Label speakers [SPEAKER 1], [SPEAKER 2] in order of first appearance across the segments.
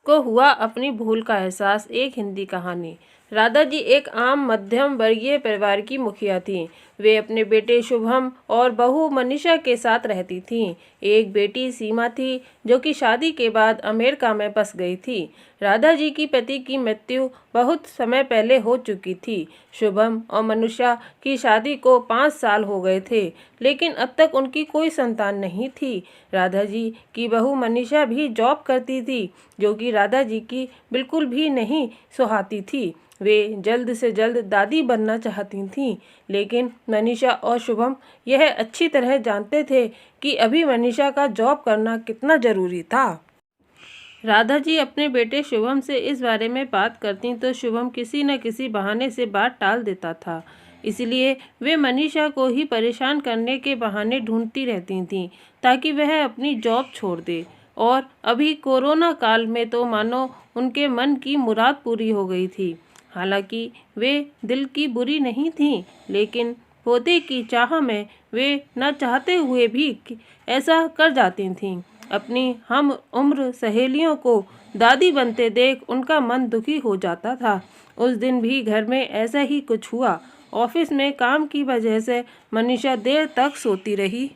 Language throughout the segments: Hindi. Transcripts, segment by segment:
[SPEAKER 1] को हुआ अपनी भूल का एहसास। एक हिंदी कहानी। राधा जी एक आम मध्यम वर्गीय परिवार की मुखिया थीं। वे अपने बेटे शुभम और बहू मनीषा के साथ रहती थीं। एक बेटी सीमा थी जो कि शादी के बाद अमेरिका में बस गई थी। राधा जी की पति की मृत्यु बहुत समय पहले हो चुकी थी। शुभम और मनीषा की शादी को 5 साल हो गए थे, लेकिन अब तक उनकी कोई संतान नहीं थी। राधा जी की बहू मनीषा भी जॉब करती थी, जो कि राधा जी की बिल्कुल भी नहीं सुहाती थी। वे जल्द से जल्द दादी बनना चाहती थीं, लेकिन मनीषा और शुभम यह अच्छी तरह जानते थे कि अभी मनीषा का जॉब करना कितना ज़रूरी था। राधा जी अपने बेटे शुभम से इस बारे में बात करती तो शुभम किसी न किसी बहाने से बात टाल देता था। इसलिए वे मनीषा को ही परेशान करने के बहाने ढूंढती रहती थीं ताकि वह अपनी जॉब छोड़ दे। और अभी कोरोना काल में तो मानो उनके मन की मुराद पूरी हो गई थी। हालांकि वे दिल की बुरी नहीं थीं, लेकिन पोते की चाह में वे न चाहते हुए भी ऐसा कर जाती थीं। अपनी हम उम्र सहेलियों को दादी बनते देख उनका मन दुखी हो जाता था। उस दिन भी घर में ऐसा ही कुछ हुआ। ऑफिस में काम की वजह से मनीषा देर तक सोती रही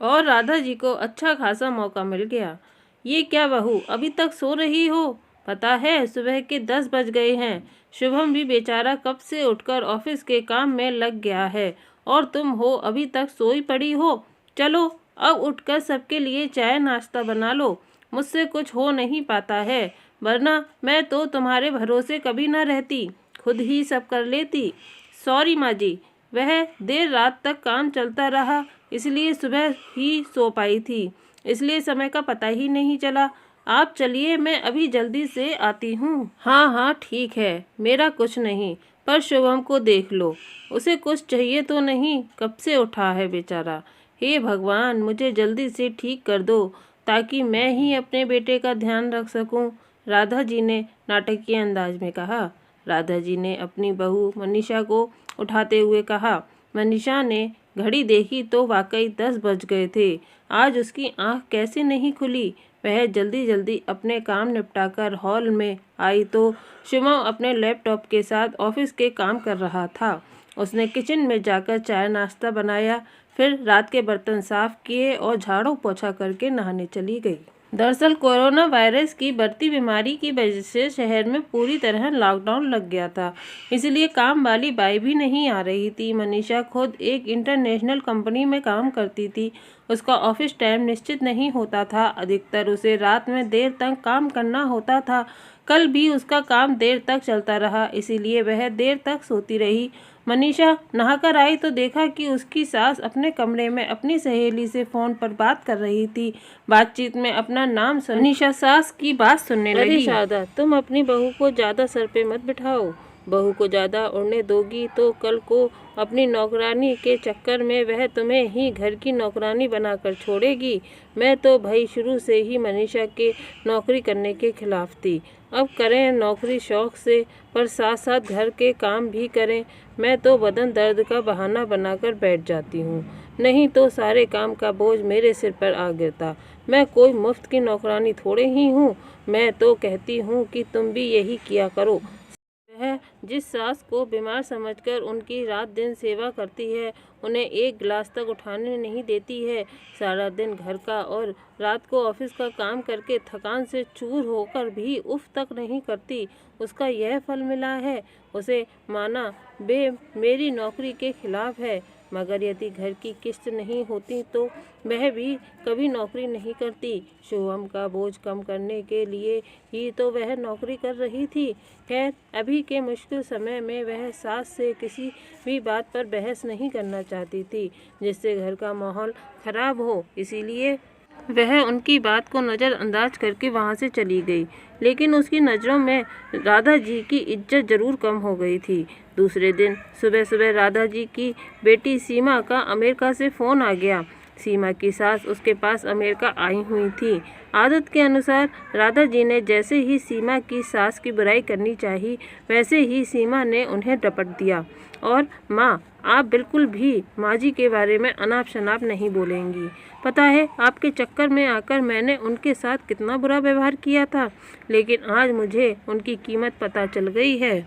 [SPEAKER 1] और राधा जी को अच्छा खासा मौका मिल गया। ये क्या बहू, अभी तक सो रही हो? पता है सुबह के 10 बज गए हैं। शुभम भी बेचारा कब से उठकर ऑफिस के काम में लग गया है और तुम हो अभी तक सोई पड़ी हो। चलो अब उठकर सबके लिए चाय नाश्ता बना लो। मुझसे कुछ हो नहीं पाता है, वरना मैं तो तुम्हारे भरोसे कभी न रहती, खुद ही सब कर लेती। सॉरी माँ जी, वह देर रात तक काम चलता रहा, इसलिए सुबह ही सो पाई थी, इसलिए समय का पता ही नहीं चला। आप चलिए, मैं अभी जल्दी से आती हूँ। हाँ हाँ ठीक है, मेरा कुछ नहीं, पर शुभम को देख लो, उसे कुछ चाहिए तो नहीं? कब से उठा है बेचारा। हे भगवान, मुझे जल्दी से ठीक कर दो ताकि मैं ही अपने बेटे का ध्यान रख सकूं, राधा जी ने नाटकीय अंदाज में कहा। राधा जी ने अपनी बहू मनीषा को उठाते हुए कहा। मनीषा ने घड़ी देखी तो वाकई 10 बज गए थे। आज उसकी आंख कैसे नहीं खुली। वह जल्दी जल्दी अपने काम निपटाकर हॉल में आई तो शुभम अपने लैपटॉप के साथ ऑफिस के काम कर रहा था। उसने किचन में जाकर चाय नाश्ता बनाया, फिर रात के बर्तन साफ किए और झाड़ू पोछा करके नहाने चली गई। दरअसल कोरोना वायरस की बढ़ती बीमारी की वजह से शहर में पूरी तरह लॉकडाउन लग गया था, इसलिए काम वाली बाई भी नहीं आ रही थी। मनीषा खुद एक इंटरनेशनल कंपनी में काम करती थी। उसका ऑफिस टाइम निश्चित नहीं होता था, अधिकतर उसे रात में देर तक काम करना होता था। कल भी उसका काम देर तक चलता रहा, इसीलिए वह देर तक सोती रही। मनीषा नहाकर आई तो देखा कि उसकी सास अपने कमरे में अपनी सहेली से फोन पर बात कर रही थी। बातचीत में अपना नाम सुन मनीषा सास की बात सुनने लगी। अरे शारदा, तुम अपनी बहू को ज्यादा सर पे मत बिठाओ। बहू को ज्यादा उड़ने दोगी तो कल को अपनी नौकरानी के चक्कर में वह तुम्हें ही घर की नौकरानी बनाकर छोड़ेगी। मैं तो भाई शुरू से ही मनीषा के नौकरी करने के खिलाफ थी। अब करें नौकरी शौक से, पर साथ साथ घर के काम भी करें। मैं तो बदन दर्द का बहाना बनाकर बैठ जाती हूँ, नहीं तो सारे काम का बोझ मेरे सिर पर आ गिरता। मैं कोई मुफ्त की नौकरानी थोड़े ही हूँ। मैं तो कहती हूँ कि तुम भी यही किया करो। वह जिस सास को बीमार समझकर उनकी रात दिन सेवा करती है, उन्हें एक गिलास तक उठाने नहीं देती है। सारा दिन घर का और रात को ऑफिस का काम करके थकान से चूर होकर भी उफ तक नहीं करती, उसका यह फल मिला है। उसे माना बे मेरी नौकरी के खिलाफ है, मगर यदि घर की किस्त नहीं होती तो वह भी कभी नौकरी नहीं करती। शुभम का बोझ कम करने के लिए ही तो वह नौकरी कर रही थी। खैर, अभी के मुश्किल समय में वह सास से किसी भी बात पर बहस नहीं करना चाहती थी जिससे घर का माहौल खराब हो, इसीलिए वह उनकी बात को नज़रअंदाज करके वहां से चली गई। लेकिन उसकी नज़रों में राधा जी की इज्जत जरूर कम हो गई थी। दूसरे दिन सुबह सुबह राधा जी की बेटी सीमा का अमेरिका से फ़ोन आ गया। सीमा की सास उसके पास अमेरिका आई हुई थी। आदत के अनुसार राधा जी ने जैसे ही सीमा की सास की बुराई करनी चाहिए वैसे ही सीमा ने उन्हें डपट दिया। और माँ, आप बिल्कुल भी माँ जी के बारे में अनाप शनाप नहीं बोलेंगी। पता है आपके चक्कर में आकर मैंने उनके साथ कितना बुरा व्यवहार किया था, लेकिन आज मुझे उनकी कीमत पता चल गई है।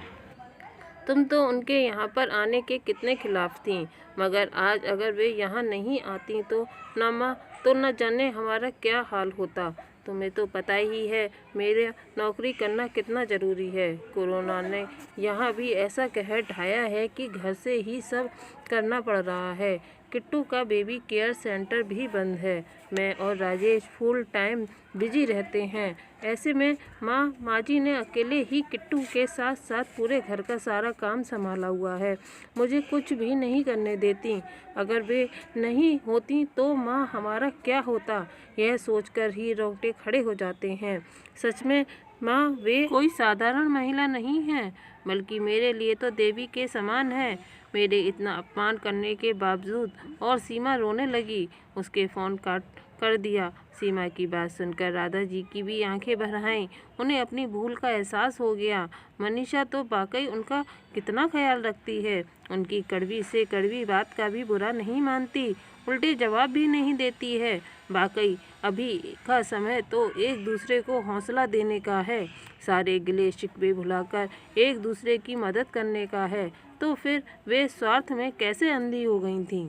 [SPEAKER 1] तुम तो उनके यहाँ पर आने के कितने खिलाफ थीं, मगर आज अगर वे यहाँ नहीं आती तो न माँ, तो न जाने हमारा क्या हाल होता। तुम्हें तो पता ही है मेरा नौकरी करना कितना ज़रूरी है। कोरोना ने यहाँ भी ऐसा कहर ढाया है कि घर से ही सब करना पड़ रहा है। किट्टू का बेबी केयर सेंटर भी बंद है। मैं और राजेश फुल टाइम बिजी रहते हैं। ऐसे में माँ जी ने अकेले ही किट्टू के साथ साथ पूरे घर का सारा काम संभाला हुआ है। मुझे कुछ भी नहीं करने देती। अगर वे नहीं होती तो माँ हमारा क्या होता, यह सोचकर ही रोंगटे खड़े हो जाते हैं। सच में माँ, वे कोई साधारण महिला नहीं है, बल्कि मेरे लिए तो देवी के समान है। मेरे इतना अपमान करने के बावजूद। और सीमा रोने लगी। उसके फ़ोन काट कर दिया। सीमा की बात सुनकर राधा जी की भी आंखें भर आईं। उन्हें अपनी भूल का एहसास हो गया। मनीषा तो वाकई उनका कितना ख्याल रखती है। उनकी कड़वी से कड़वी बात का भी बुरा नहीं मानती, उल्टे जवाब भी नहीं देती है। वाकई अभी का समय तो एक दूसरे को हौसला देने का है, सारे गिले शिकवे भुलाकर एक दूसरे की मदद करने का है। तो फिर वे स्वार्थ में कैसे अंधी हो गई थीं?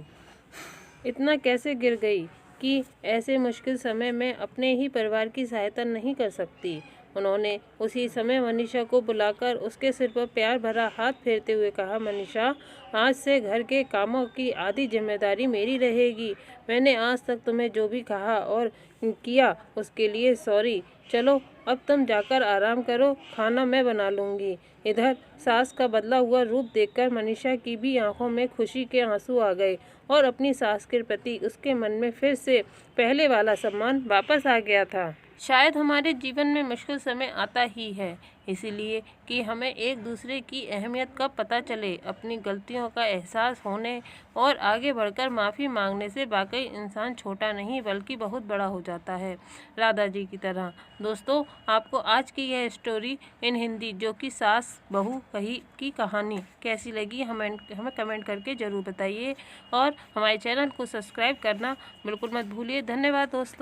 [SPEAKER 1] इतना कैसे गिर गई कि ऐसे मुश्किल समय में अपने ही परिवार की सहायता नहीं कर सकती। उन्होंने उसी समय मनीषा को बुलाकर उसके सिर पर प्यार भरा हाथ फेरते हुए कहा, मनीषा, आज से घर के कामों की आधी जिम्मेदारी मेरी रहेगी। मैंने आज तक तुम्हें जो भी कहा और किया उसके लिए सॉरी। चलो अब तुम जाकर आराम करो, खाना मैं बना लूँगी। इधर सास का बदला हुआ रूप देखकर मनीषा की भी आंखों में खुशी के आंसू आ गए और अपनी सास के प्रति उसके मन में फिर से पहले वाला सम्मान वापस आ गया था। शायद हमारे जीवन में मुश्किल समय आता ही है, इसीलिए कि हमें एक दूसरे की अहमियत कब पता चले। अपनी गलतियों का एहसास होने और आगे बढ़कर माफ़ी मांगने से वाकई इंसान छोटा नहीं बल्कि बहुत बड़ा हो जाता है, राधा जी की तरह। दोस्तों, आपको आज की यह स्टोरी इन हिंदी जो कि सास बहू कही की कहानी कैसी लगी हमें कमेंट करके ज़रूर बताइए और हमारे चैनल को सब्सक्राइब करना बिल्कुल मत भूलिए। धन्यवाद दोस्तों।